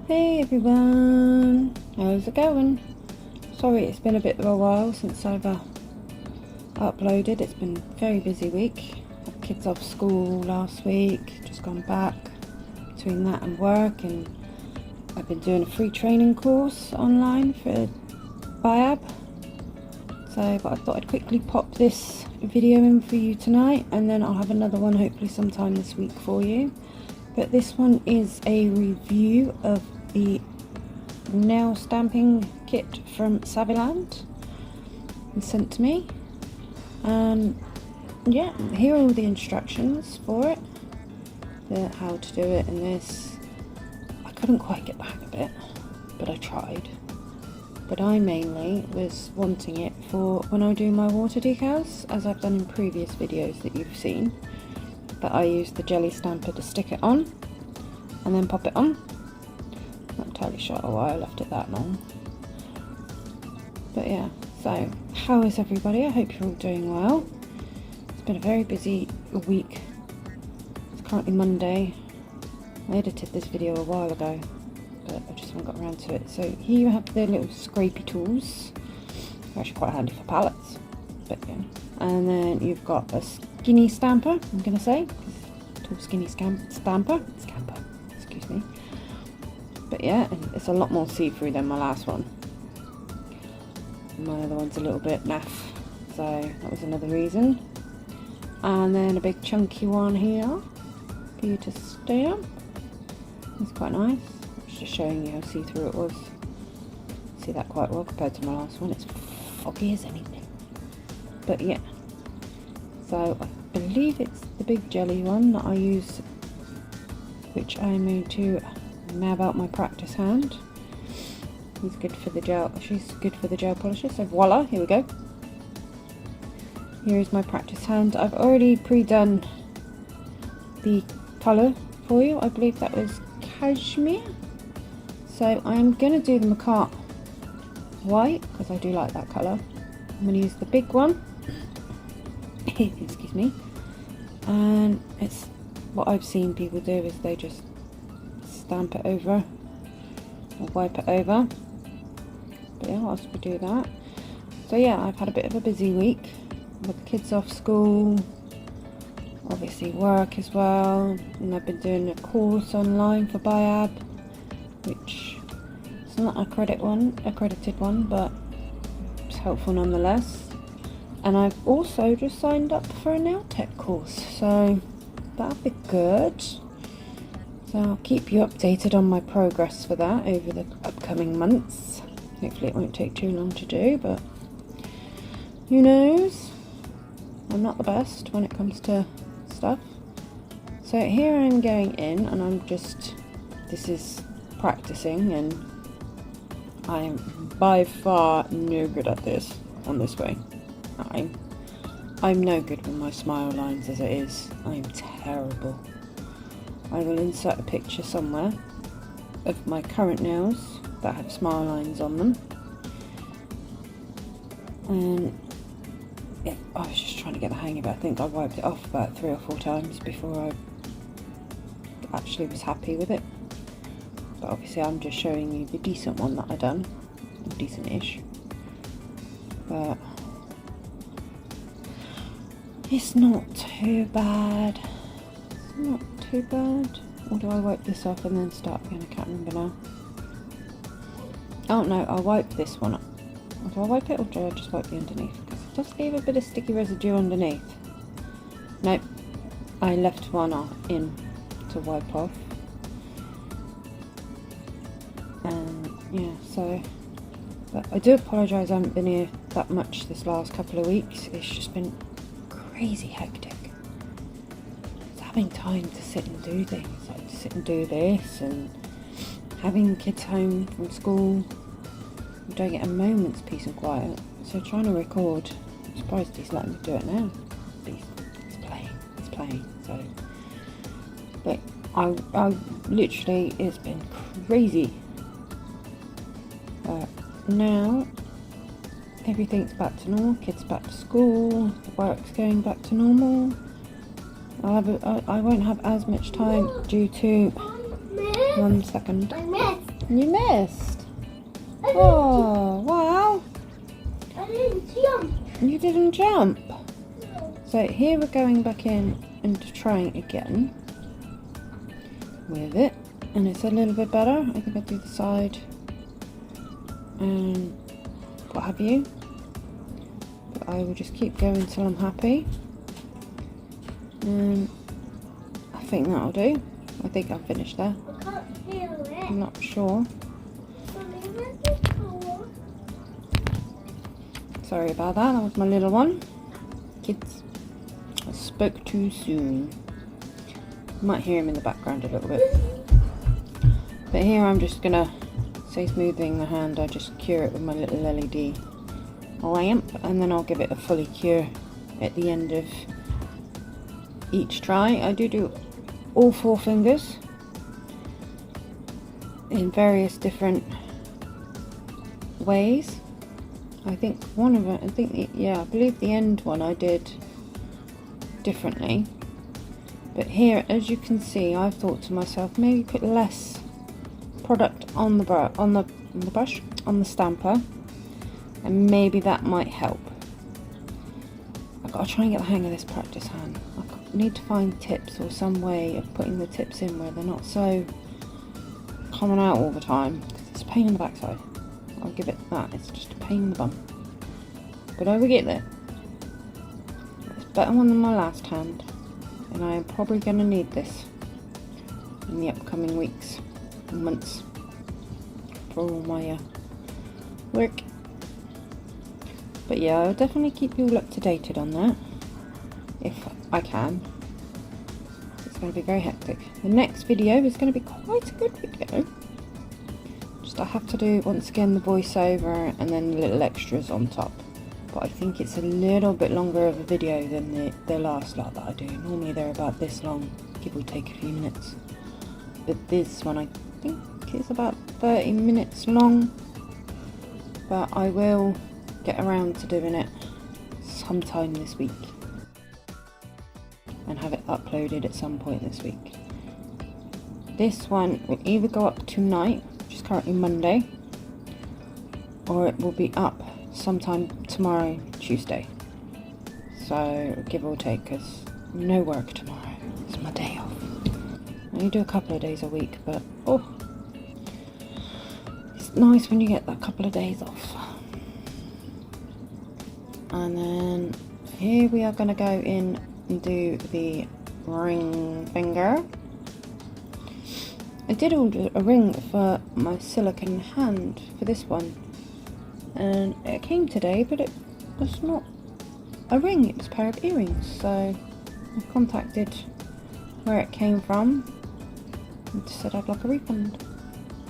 Hey everyone, how's it going? Sorry it's been a bit of a while since I've uploaded. It's been a very busy week. Had kids off school last week, just gone back. Between that and work, and I've been doing a free training course online for BIAB. But I thought I'd quickly pop this video in for you tonight, and then I'll have another one hopefully sometime this week for you. But this one is a review of the nail stamping kit from Saviland and sent to me. And yeah, here are all the instructions for it, how to do it. And this, I couldn't quite get the hang of it, but I tried. But I mainly was wanting it for when I do my water decals, as I've done in previous videos that you've seen. But I use the jelly stamper to stick it on and then pop it on. Not entirely sure why I left it that long. But yeah, so how is everybody? I hope you're all doing well. It's been a very busy week. It's currently Monday. I edited this video a while ago, but I just haven't got around to it. So here you have the little scrapey tools. They're actually quite handy for palettes. But yeah. And then you've got a skinny stamper, I'm going to say. Tall skinny stamper. Excuse me. But yeah, and it's a lot more see-through than my last one. My other one's a little bit naff, so that was another reason. And then a big chunky one here for you to stamp. It's quite nice. It's just showing you how see-through it was. See that quite well compared to my last one. It's foggy as anything. But yeah. So I believe it's the big jelly one that I use, which I'm going to nab out my practice hand. He's good for the gel. She's good for the gel polisher. So voila, here we go. Here is my practice hand. I've already pre-done the colour for you. I believe that was Cashmere. So I'm going to do the Makartt white because I do like that colour. I'm going to use the big one. Excuse me. And it's what I've seen people do is they just stamp it over or wipe it over. But yeah, whilst we do that. So yeah, I've had a bit of a busy week with the kids off school, obviously work as well, and I've been doing a course online for BIAB, which is not an accredited one, but it's helpful nonetheless. And I've also just signed up for a nail tech course, so that'll be good. So I'll keep you updated on my progress for that over the upcoming months. Hopefully it won't take too long to do, but who knows? I'm not the best when it comes to stuff. So here I'm going in, and this is practicing, and I'm by far no good at this on this way. I'm no good with my smile lines as it is. I'm terrible. I will insert a picture somewhere of my current nails that have smile lines on them. And yeah, I was just trying to get the hang of it. I think I wiped it off about 3 or 4 times before I actually was happy with it. But obviously I'm just showing you the decent one that I done. Decent-ish. But it's not too bad. It's not too bad. Or do I wipe this off and then start again? I can't remember now. Oh no, I'll wipe this one up. Do I wipe it or do I just wipe the underneath? Because it does leave a bit of sticky residue underneath. Nope. I left one in to wipe off. And yeah, so. But I do apologise I haven't been here that much this last couple of weeks. It's just been crazy hectic. It's having time to sit and do things, like to sit and do this, and having kids home from school. You don't get a moment's peace and quiet. So trying to record, I'm surprised he's letting me do it now. He's playing. So, but I literally, it's been crazy. Now everything's back to normal, kids back to school, the work's going back to normal. I won't have as much time due to, 1 second, You missed? I didn't Oh, wow. I didn't jump. You didn't jump. No. So here we're going back in and trying again with it. And it's a little bit better. I think I'll do the side and what have you. But I will just keep going till I'm happy. And I think that'll do. I think I'm finished there. I can't feel it. I'm not sure. Sorry about that. That was my little one. Kids, I spoke too soon. You might hear him in the background a little bit. But here I'm just gonna say smoothing the hand. I just cure it with my little LED lamp, and then I'll give it a fully cure at the end of each try. I do all 4 fingers in various different ways. I think one of it, I believe the end one I did differently. But here, as you can see, I've thought to myself, maybe put less product on the brush, on the stamper, and maybe that might help. I've got to try and get the hang of this practice hand. I need to find tips or some way of putting the tips in where they're not so coming out all the time, because it's a pain in the backside. I'll give it that, it's just a pain in the bum. But I will get there. It's a better one than my last hand, and I am probably going to need this in the upcoming weeks and months for all my work. But yeah, I'll definitely keep you all up to date on that, if I can. It's going to be very hectic. The next video is going to be quite a good video. I have to do once again the voiceover and then the little extras on top, but I think it's a little bit longer of a video than the last lot that I do. Normally they're about this long, give or take a few minutes, but this one I think is about 30 minutes long. But I will get around to doing it sometime this week and have it uploaded at some point this week. This one will either go up tonight, which is currently Monday, or it will be up sometime tomorrow, Tuesday. So give or take, because no work tomorrow. It's my day off. I only do a couple of days a week, but oh, it's nice when you get that couple of days off. And then here we are going to go in and do the ring finger. I did order a ring for my silicone hand for this one, and it came today, but it was not a ring, it was a pair of earrings. So I contacted where it came from and said I'd like a refund,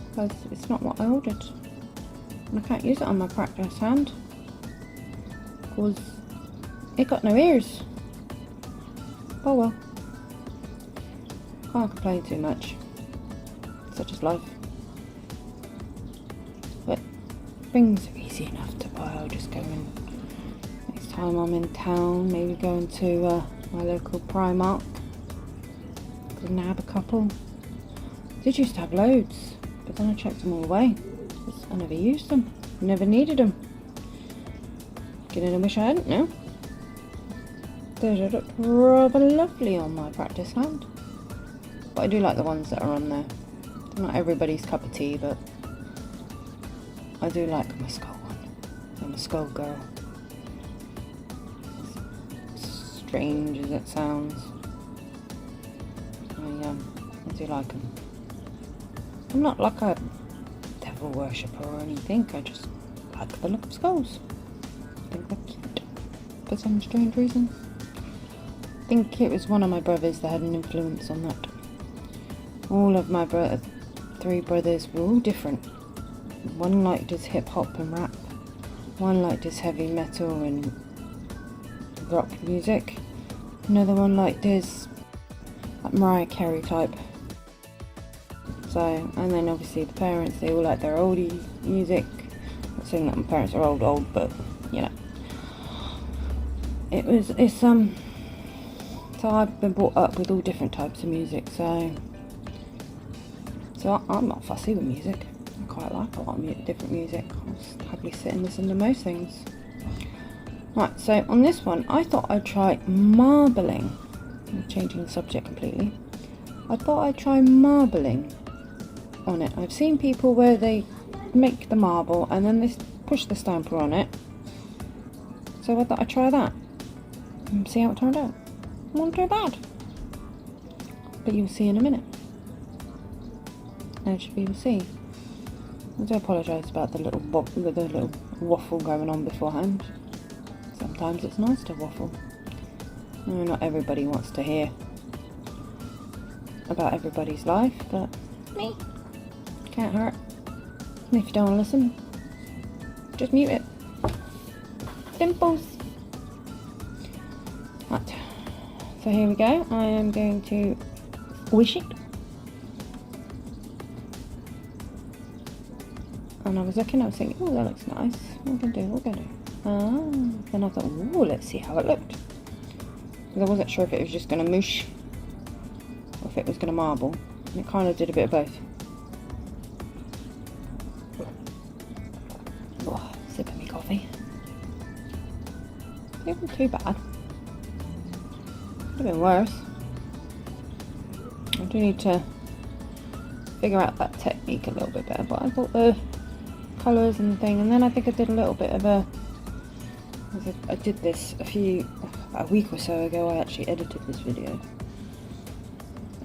because it's not what I ordered and I can't use it on my practice hand because it got no ears. Oh well, can't complain too much. Such as life. But rings are easy enough to buy. I'll just go in next time I'm in town, maybe going to my local Primark, go nab a couple. I did used to have loads, but then I chucked them all away because I never used them, never needed them. Gonna wish I hadn't now. Those would look rather lovely on my practice hand, but I do like the ones that are on there. Not everybody's cup of tea, but I do like my skull one. I'm a skull girl. As strange as it sounds, I do like them. I'm not like a devil worshipper or anything, I just like the look of skulls. I think they're cute for some strange reason. I think it was one of my brothers that had an influence on that. All of my 3 brothers were all different. One liked his hip hop and rap, one liked his heavy metal and rock music, another one liked his like Mariah Carey type. So, and then obviously the parents, they all like their oldie music. Not saying that my parents are old, but you know, it's so I've been brought up with all different types of music, so I'm not fussy with music. I quite like a lot of different music. I'll just happily sit and listen to most things. Right, so on this one, I thought I'd try marbling. I'm changing the subject completely. I thought I'd try marbling on it. I've seen people where they make the marble and then they push the stamper on it. So I thought I'd try that and see how it turned out. It wasn't too bad. But you'll see in a minute. As you will see. I do apologise about the little waffle going on beforehand. Sometimes it's nice to waffle. No, not everybody wants to hear about everybody's life, but me, can't hurt. And if you don't want to listen, just mute it. Dimples. Right, so here we go. I am going to squish it. And I was looking, I was thinking, oh, that looks nice. What can I do? What can I do? Then I thought, oh, let's see how it looked. Because I wasn't sure if it was just going to moosh or if it was going to marble. And it kind of did a bit of both. Oh, sip of me coffee. It wasn't too bad. Could have been worse. I do need to figure out that technique a little bit better, but I thought the colours and thing, and then I think I did a little bit of a, I did this about a week or so ago. I actually edited this video,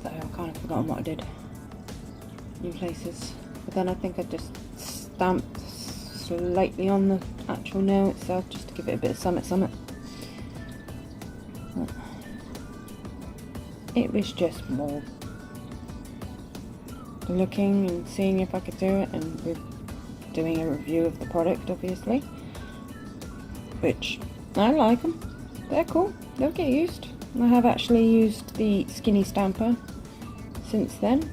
so I've kind of forgotten what I did in places, but then I think I just stamped slightly on the actual nail itself just to give it a bit of summit. It was just more looking and seeing if I could do it, and doing a review of the product, obviously, which I like them. They're cool. They'll get used. I have actually used the skinny stamper since then.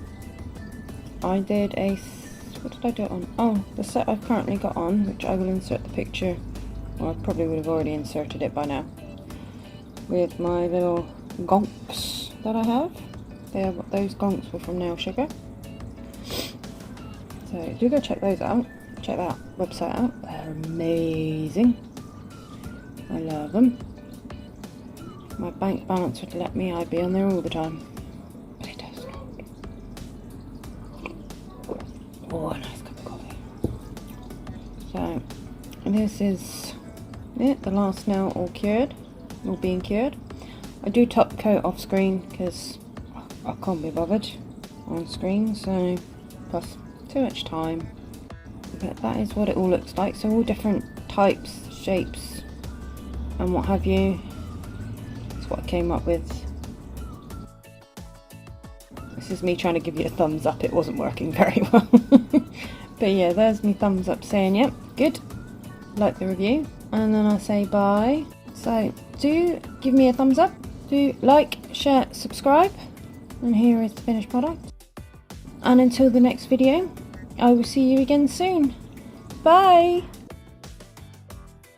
I did what did I do it on? Oh, the set I've currently got on, which I will insert the picture. Well, I probably would have already inserted it by now. With my little gonks that I have. Those gonks were from Nail Sugar. So do go check those out. Check that website out. They're amazing. I love them. If my bank balance would let me, I'd be on there all the time. But it does not. Oh, a nice cup of coffee. So this is it. The last nail all cured, all being cured. I do top coat off screen because I can't be bothered on screen. So plus too much time. But that is what it all looks like. So all different types, shapes and what have you. That's what I came up with. This is me trying to give you a thumbs up. It wasn't working very well. But yeah, there's my thumbs up saying yep, good, like the review. And then I say bye. So do give me a thumbs up, do like, share, subscribe, and here is the finished product. And until the next video, I will see you again soon. Bye!